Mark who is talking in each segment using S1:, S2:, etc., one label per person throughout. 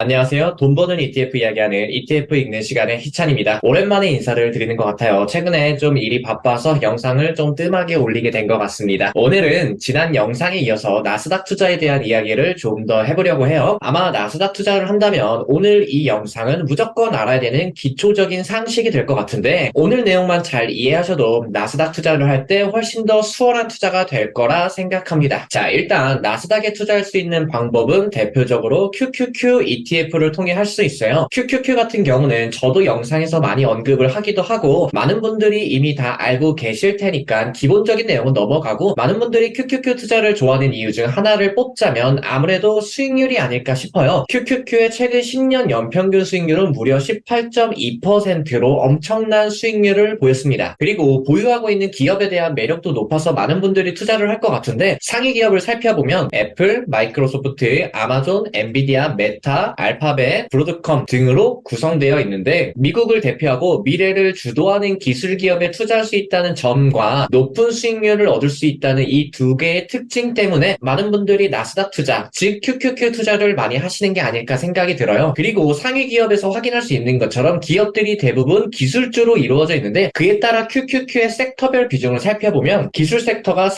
S1: 안녕하세요. 돈 버는 ETF 이야기하는 ETF 읽는 시간의 희찬입니다. 오랜만에 인사를 드리는 것 같아요. 최근에 좀 일이 바빠서 영상을 좀 뜸하게 올리게 된 것 같습니다. 오늘은 지난 영상에 이어서 나스닥 투자에 대한 이야기를 좀 더 해보려고 해요. 아마 나스닥 투자를 한다면 오늘 이 영상은 무조건 알아야 되는 기초적인 상식이 될 것 같은데 오늘 내용만 잘 이해하셔도 나스닥 투자를 할 때 훨씬 더 수월한 투자가 될 거라 생각합니다. 자, 일단 나스닥에 투자할 수 있는 방법은 대표적으로 QQQ ETF를 통해 할 수 있어요. QQQ 같은 경우는 저도 영상에서 많이 언급을 하기도 하고 많은 분들이 이미 다 알고 계실 테니까 기본적인 내용은 넘어가고 많은 분들이 QQQ 투자를 좋아하는 이유 중 하나를 뽑자면 아무래도 수익률이 아닐까 싶어요. QQQ의 최근 10년 연평균 수익률은 무려 18.2%로 엄청난 수익률을 보였습니다. 그리고 보유하고 있는 기업에 대한 매력도 높아서 많은 분들이 투자를 할 것 같은데 상위 기업을 살펴보면 애플, 마이크로소프트, 아마존, 엔비디아, 메타, 알파벳, 브로드컴 등으로 구성되어 있는데 미국을 대표하고 미래를 주도하는 기술 기업에 투자할 수 있다는 점과 높은 수익률을 얻을 수 있다는 이 두 개의 특징 때문에 많은 분들이 나스닥 투자, 즉 QQQ 투자를 많이 하시는 게 아닐까 생각이 들어요. 그리고 상위 기업에서 확인할 수 있는 것처럼 기업들이 대부분 기술주로 이루어져 있는데 그에 따라 QQQ의 섹터별 비중을 살펴보면 기술 섹터가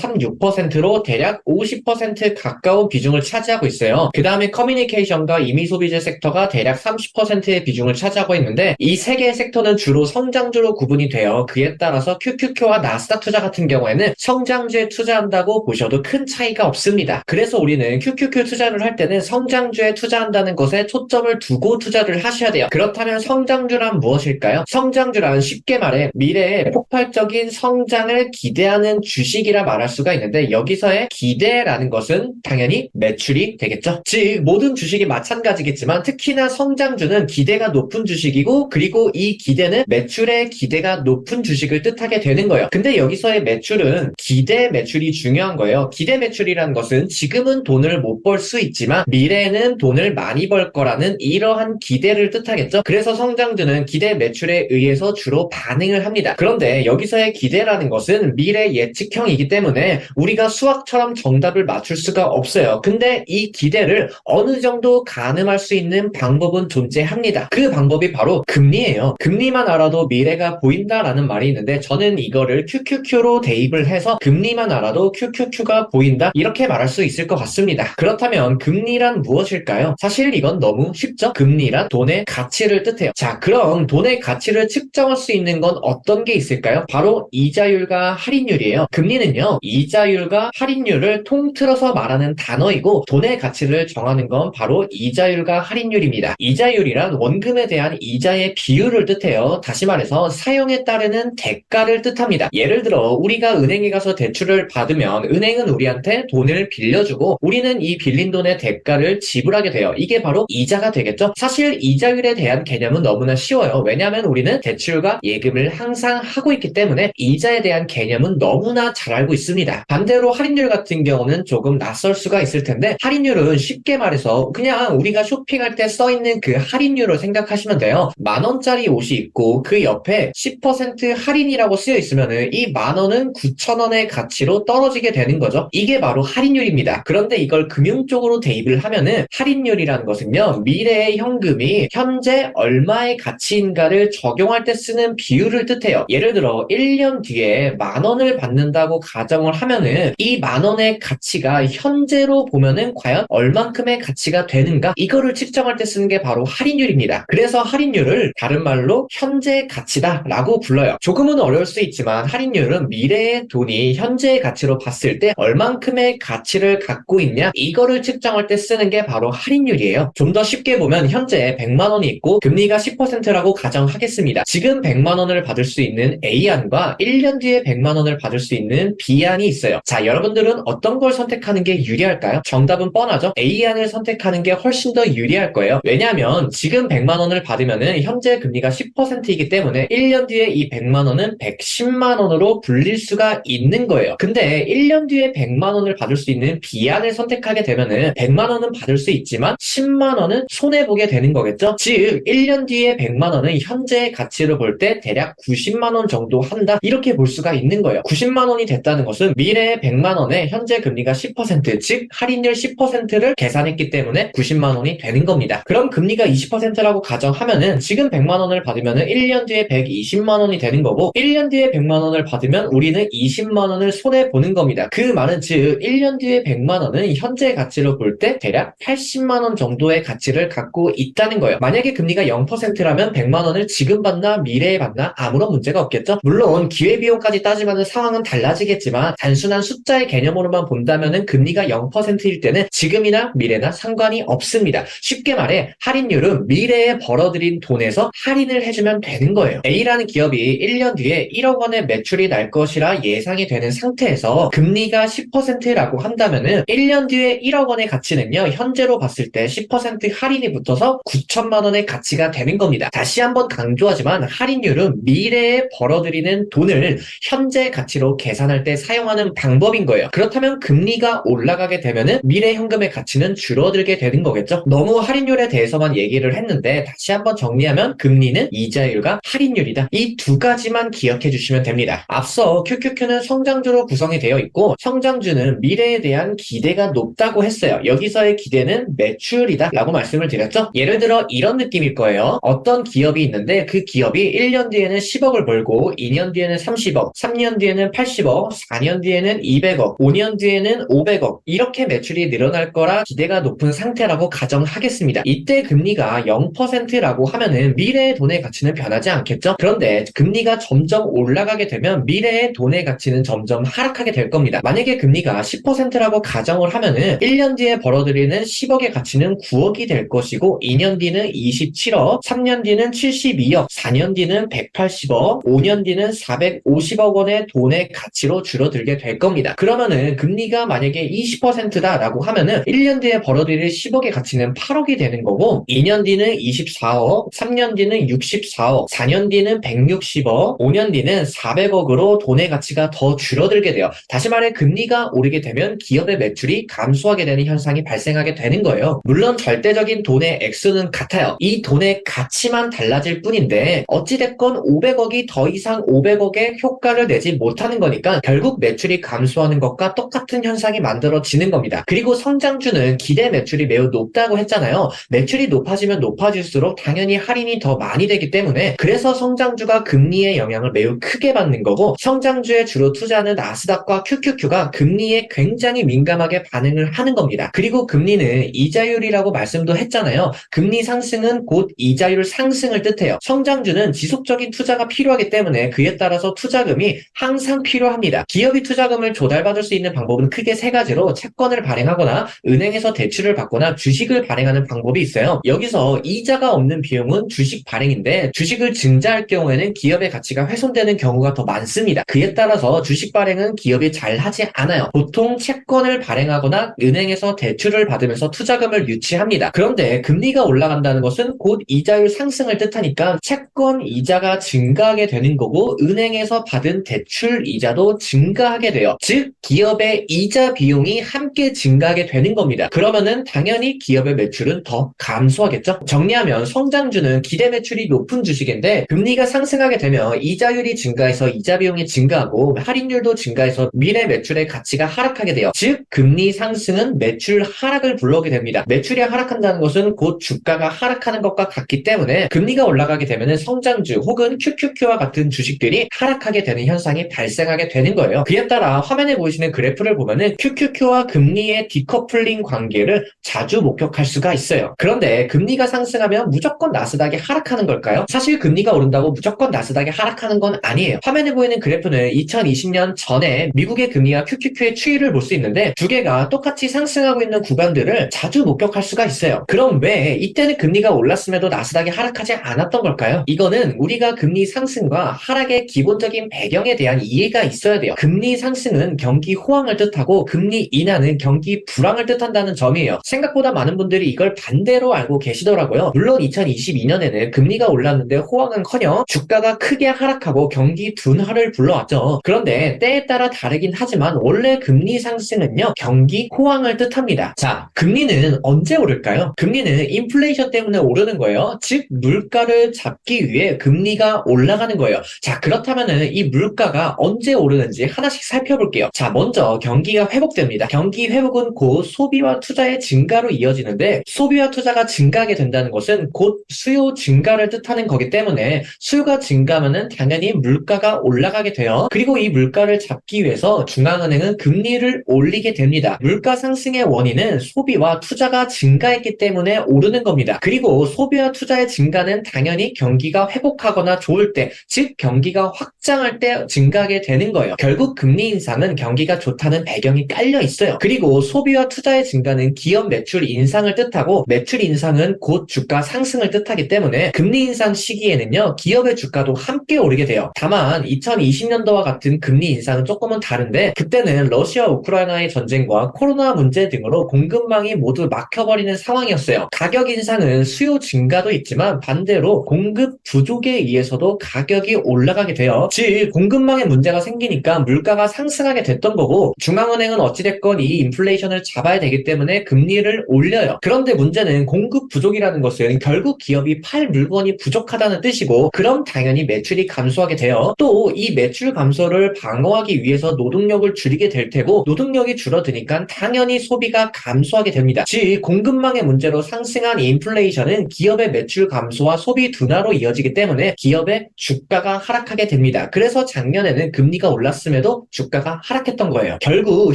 S1: 49.36%로 대략 50% 가까운 비중을 차지하고 있어요. 그 다음에 커뮤니케이션과 이미소비재 섹터가 대략 30%의 비중을 차지하고 있는데 이 세 개의 섹터는 주로 성장주로 구분이 되어 그에 따라서 QQQ와 나스닥 투자 같은 경우에는 성장주에 투자한다고 보셔도 큰 차이가 없습니다. 그래서 우리는 QQQ 투자를 할 때는 성장주에 투자한다는 것에 초점을 두고 투자를 하셔야 돼요. 그렇다면 성장주란 무엇일까요? 성장주란 쉽게 말해 미래에 폭발적인 성장을 기대하는 주식이라 말할 수가 있는데 여기서의 기대라는 것은 당연히 매출이 되겠죠. 즉 모든 주식이 마찬가지겠지만 특히나 성장주는 기대가 높은 주식이고 그리고 이 기대는 매출의 기대가 높은 주식을 뜻하게 되는 거예요. 근데 여기서의 매출은 기대 매출이 중요한 거예요. 기대 매출이라는 것은 지금은 돈을 못 벌 수 있지만 미래에는 돈을 많이 벌 거라는 이러한 기대를 뜻하겠죠. 그래서 성장주는 기대 매출에 의해서 주로 반응을 합니다. 그런데 여기서의 기대라는 것은 미래 예측형이기 때문에 우리가 수학처럼 정답을 맞출 수가 없어요. 근데 이 기대를 어느 정도 가늠할 수 있는 방법은 존재합니다. 그 방법이 바로 금리예요. 금리만 알아도 미래가 보인다라는 말이 있는데 저는 이거를 QQQ로 대입을 해서 금리만 알아도 QQQ가 보인다 이렇게 말할 수 있을 것 같습니다. 그렇다면 금리란 무엇일까요? 사실 이건 너무 쉽죠? 금리란 돈의 가치를 뜻해요. 자, 그럼 돈의 가치를 측정할 수 있는 건 어떤 게 있을까요? 바로 이자율과 할인율이에요. 금리는요, 이자율과 할인율을 통틀어서 말하는 단어이고 돈의 가치를 정하는 건 바로 이자율과 할인율입니다. 이자율이란 원금에 대한 이자의 비율을 뜻해요. 다시 말해서 사용에 따르는 대가를 뜻합니다. 예를 들어 우리가 은행에 가서 대출을 받으면 은행은 우리한테 돈을 빌려주고 우리는 이 빌린 돈의 대가를 지불하게 돼요. 이게 바로 이자가 되겠죠? 사실 이자율에 대한 개념은 너무나 쉬워요. 왜냐하면 우리는 대출과 예금을 항상 하고 있기 때문에 이자에 대한 개념은 너무나 잘 알고 있습니다. 반대로 할인율 같은 경우는 조금 낯설 수가 있을 텐데 할인율은 쉽게 말해서 그냥 우리가 쇼핑할 때 써있는 그 할인율을 생각하시면 돼요. 10,000원짜리 옷이 있고 그 옆에 10% 할인이라고 쓰여 있으면은 이 10,000원은 9,000원의 가치로 떨어지게 되는 거죠. 이게 바로 할인율입니다. 그런데 이걸 금융 쪽으로 대입을 하면은 할인율이라는 것은요, 미래의 현금이 현재 얼마의 가치인가를 적용할 때 쓰는 비율을 뜻해요. 예를 들어 1년 뒤에 10,000원을 받는다고 가정을 하면은 이 10,000원의 가치가 현재로 보면은 과연 얼만큼의 가치가 되는가? 이거를 측정할 때 쓰는 게 바로 할인율입니다. 그래서 할인율을 다른 말로 현재 가치다 라고 불러요. 조금은 어려울 수 있지만 할인율은 미래의 돈이 현재의 가치로 봤을 때 얼만큼의 가치를 갖고 있냐? 이거를 측정할 때 쓰는 게 바로 할인율이에요. 좀 더 쉽게 보면 현재 100만 원이 있고 금리가 10%라고 가정하겠습니다. 지금 100만 원을 받을 수 있는 A안과 1년 뒤에 100만 원을 받을 수 있는 B안이 있어요. 자, 여러분들은 어떤 걸 선택하는 게 유리할까요? 정답은 뻔하죠? A안을 선택하는 게 훨씬 더 유리할 거예요. 왜냐하면 지금 100만 원을 받으면은 현재 금리가 10%이기 때문에 1년 뒤에 이 100만 원은 110만 원으로 불릴 수가 있는 거예요. 근데 1년 뒤에 100만 원을 받을 수 있는 B안을 선택하게 되면은 100만 원은 받을 수 있지만 10만 원은 손해보게 되는 거겠죠? 즉 1년 뒤에 100만 원은 현재의 가치로 볼 때 대략 90만 원 정도 한다 이렇게 볼 수가 있는 거예요. 90만 원이 됐다는 것은 미래의 100만 원에 현재 금리가 10%, 즉 할인율 10%를 계산했기 때문에 190만 원이 되는 겁니다. 그럼 금리가 20%라고 가정하면은 지금 100만 원을 받으면은 1년 뒤에 120만 원이 되는 거고 1년 뒤에 100만 원을 받으면 우리는 20만 원을 손해 보는 겁니다. 그 말은 즉 1년 뒤에 100만 원은 현재 가치로 볼 때 대략 80만 원 정도의 가치를 갖고 있다는 거예요. 만약에 금리가 0%라면 100만 원을 지금 받나 미래에 받나 아무런 문제가 없겠죠. 물론 기회비용까지 따지면 상황은 달라지겠지만 단순한 숫자의 개념으로만 본다면은 금리가 0%일 때는 지금이나 미래나 상관이 없습니다. 쉽게 말해 할인율은 미래에 벌어들인 돈에서 할인을 해주면 되는 거예요. A라는 기업이 1년 뒤에 1억 원의 매출이 날 것이라 예상이 되는 상태에서 금리가 10%라고 한다면은 1년 뒤에 1억 원의 가치는요, 현재로 봤을 때 10% 할인이 붙어서 9천만 원의 가치가 되는 겁니다. 다시 한번 강조하지만 할인율은 미래에 벌어들이는 돈을 현재 가치로 계산할 때 사용하는 방법인 거예요. 그렇다면 금리가 올라가게 되면은 미래 현금의 가치는 줄어들게 되는 거겠죠? 너무 할인율에 대해서만 얘기를 했는데 다시 한번 정리하면 금리는 이자율과 할인율이다. 이 두 가지만 기억해 주시면 됩니다. 앞서 QQQ는 성장주로 구성이 되어 있고 성장주는 미래에 대한 기대가 높다고 했어요. 여기서의 기대는 매출이다 라고 말씀을 드렸죠. 예를 들어 이런 느낌일 거예요. 어떤 기업이 있는데 그 기업이 1년 뒤에는 10억을 벌고 2년 뒤에는 30억, 3년 뒤에는 80억, 4년 뒤에는 200억, 5년 뒤에는 500억 이렇게 매출이 늘어날 거라 기대가 높은 상태라고 가정하겠습니다. 이때 금리가 0%라고 하면은 미래의 돈의 가치는 변하지 않겠죠? 그런데 금리가 점점 올라가게 되면 미래의 돈의 가치는 점점 하락하게 될 겁니다. 만약에 금리가 10%라고 가정을 하면은 1년 뒤에 벌어들이는 10억의 가치는 9억이 될 것이고 2년 뒤는 27억, 3년 뒤는 72억, 4년 뒤는 180억, 5년 뒤는 450억 원의 돈의 가치로 줄어들게 될 겁니다. 그러면은 금리가 만약에 20%다라고 하면은 1년 뒤에 벌어들일 10억의 가치는 8억이 되는 거고 2년 뒤는 24억, 3년 뒤는 64억, 4년 뒤는 160억, 5년 뒤는 400억으로 돈의 가치가 더 줄어들게 돼요. 다시 말해 금리가 오르게 되면 기업의 매출이 감소하게 되는 현상이 발생하게 되는 거예요. 물론 절대적인 돈의 액수는 같아요. 이 돈의 가치만 달라질 뿐인데 어찌됐건 500억이 더 이상 500억의 효과를 내지 못하는 거니까 결국 매출이 감소하는 것과 똑같은 현상이 만들어지는 겁니다. 그리고 성장주는 기대 매출이 매우 높다고 했잖아요. 매출이 높아지면 높아질수록 당연히 할인이 더 많이 되기 때문에 그래서 성장주가 금리의 영향을 매우 크게 받는 거고 성장주에 주로 투자하는 나스닥과 QQQ가 금리에 굉장히 민감하게 반응을 하는 겁니다. 그리고 금리는 이자율이라고 말씀도 했잖아요. 금리 상승은 곧 이자율 상승을 뜻해요. 성장주는 지속적인 투자가 필요하기 때문에 그에 따라서 투자금이 항상 필요합니다. 기업이 투자금을 조달받을 수 있는 방법은 크게 세 가지로 채권을 발행하거나 은행에서 대출을 받거나 주식을 발행하는 방법이 있어요. 여기서 이자가 없는 비용은 주식 발행인데 주식을 증자할 경우에는 기업의 가치가 훼손되는 경우가 더 많습니다. 그에 따라서 주식 발행은 기업이 잘 하지 않아요. 보통 채권을 발행하거나 은행에서 대출을 받으면서 투자금을 유치합니다. 그런데 금리가 올라간다는 것은 곧 이자율 상승을 뜻하니까 채권 이자가 증가하게 되는 거고 은행에서 받은 대출 이자도 증가하게 돼요. 즉 기업의 이자 비용이 함께 증가하게 되는 겁니다. 그러면은 당연히 기업의 매출은 더 감소하겠죠? 정리하면 성장주는 기대 매출이 높은 주식인데 금리가 상승하게 되면 이자율이 증가해서 이자 비용이 증가하고 할인율도 증가해서 미래 매출의 가치가 하락하게 돼요. 즉 금리 상승은 매출 하락을 불러오게 됩니다. 매출이 하락한다는 것은 곧 주가가 하락하는 것과 같기 때문에 금리가 올라가게 되면 성장주 혹은 QQQ와 같은 주식들이 하락하게 되는 현상이 발생하게 되는 거예요. 그에 따라 화면에 보이시는 그래프를 보면은 QQQ와 금리의 디커플링 관계를 자주 목격할 수가 있어요. 그런데 금리가 상승하면 무조건 나스닥이 하락하는 걸까요? 사실 금리가 오른다고 무조건 나스닥이 하락하는 건 아니에요. 화면에 보이는 그래프는 2020년 전에 미국의 금리와 QQQ의 추이를 볼 수 있는데 두 개가 똑같이 상승하고 있는 구간들을 자주 목격할 수가 있어요. 그럼 왜 이때는 금리가 올랐음에도 나스닥이 하락하지 않았던 걸까요? 이거는 우리가 금리 상승과 하락의 기본적인 배경에 대한 이해가 있어야 돼요. 금리 상승은 경기 호황을 뜻하고 금리 인하는 경기 불황을 뜻한다는 점이에요. 생각보다 많은 분들이 이걸 반대로 알고 계시더라고요. 물론 2022년에는 금리가 올랐는데 호황은커녕 주가가 크게 하락하고 경기 둔화를 불러왔죠. 그런데 때에 따라 다르긴 하지만 원래 금리 상승은요 경기 호황을 뜻합니다. 자, 금리는 언제 오를까요? 금리는 인플레이션 때문에 오르는 거예요. 즉 물가를 잡기 위해 금리가 올라가는 거예요. 자, 그렇다면은 이 물가가 언제 오르는지 하나씩 살펴볼게요. 자, 먼저 경기가 회복됩니다. 경기 회복은 곧 소비와 투자의 증가로 이어지는데 소비와 투자가 증가하게 된다는 것은 곧 수요 증가를 뜻하는 거기 때문에 수요가 증가하면은 당연히 물가가 올라가게 돼요. 그리고 이 물가를 잡기 위해서 중앙은행은 금리를 올리게 됩니다. 물가 상승의 원인은 소비와 투자가 증가했기 때문에 오르는 겁니다. 그리고 소비와 투자의 증가는 당연히 경기가 회복하거나 좋을 때, 즉 경기가 확장할 때 증가하게 되는 거예요. 결국 금리 인상은 경기가 좋다는 배경이 깔려 있어요. 그리고 소비와 투자의 증가는 기업 매출 인상을 뜻하고 매출 인상은 곧 주가 상승을 뜻하기 때문에 금리 인상 시기에는요, 기업의 주가도 함께 오르게 돼요. 다만 2020년도와 같은 금리 인상은 조금은 다른데 그때는 러시아 우크라이나의 전쟁과 코로나 문제 등으로 공급망이 모두 막혀버리는 상황이었어요. 가격 인상은 수요 증가도 있지만 반대로 공급 부족에 의해서도 가격이 올라가게 돼요. 즉 공급망에 문제가 생기니까 물가가 상승하게 됐던 거고 중앙은행은 어찌됐건 이 인플레이션을 잡아야 되기 때문에 금리를 올려요. 그런데 문제는 공급 부족이라는 것은 결국 기업이 팔 물건이 부족하다는 뜻이고 그럼 당연히 매출이 감소하게 돼요. 또 이 매출 감소를 방어하기 위해서 노동력을 줄이게 될 테고 노동력이 줄어드니까 당연히 소비가 감소하게 됩니다. 즉 공급망의 문제로 상승한 인플레이션은 기업의 매출 감소와 소비 둔화로 이어지기 때문에 기업의 주가가 하락하게 됩니다. 그래서 작년에는 금리가 올랐음에도 주가가 하락했던 거예요. 결국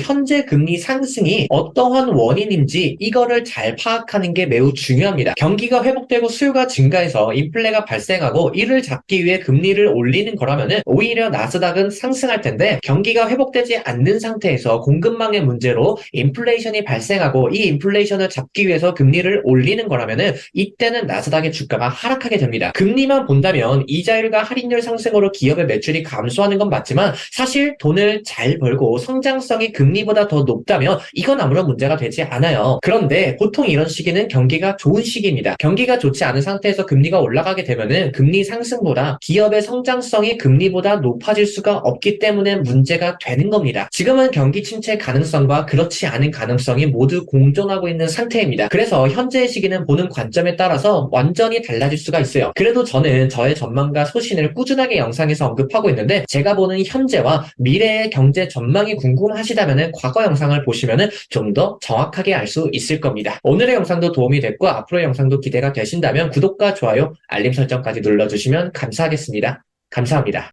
S1: 현재 금리 상승이 어떠한 원인인지 이거를 잘 파악하는 게 매우 중요합니다. 경기가 회복되고 수요가 증가해서 인플레가 발생하고 이를 잡기 위해 금리를 올리는 거라면은 오히려 나스닥은 상승할 텐데 경기가 회복되지 않는 상태에서 공급망의 문제로 인플레이션이 발생하고 이 인플레이션을 잡기 위해서 금리를 올리는 거라면은 이때는 나스닥의 주가가 하락하게 됩니다. 금리만 본다면 이자율과 할인율 상승으로 기업의 매출이 감소하는 건 맞지만 사실 돈을 잘 벌고 성장성이 금리보다 더 높다면 이건 아무런 문제가 되지 않아요. 그런데 보통 이런 시기는 경기가 좋은 시기입니다. 경기가 좋지 않은 상태에서 금리가 올라가게 되면은 금리 상승보다 기업의 성장성이 금리보다 높아질 수가 없기 때문에 문제가 되는 겁니다. 지금은 경기 침체 가능성과 그렇지 않은 가능성이 모두 공존하고 있는 상태입니다. 그래서 현재의 시기는 보는 관점에 따라서 완전히 달라질 수가 있어요. 그래도 저는 저의 전망과 소신을 꾸준하게 영상에서 언급하고 있는데 제가 보는 현재와 미래의 경제 전망이 궁금하시다면 과거 영상을 보시면 좀 더 정확하게 알 수 있을 겁니다. 오늘의 영상도 도움이 됐고 앞으로의 영상도 기대가 되신다면 구독과 좋아요, 알림 설정까지 눌러주시면 감사하겠습니다. 감사합니다.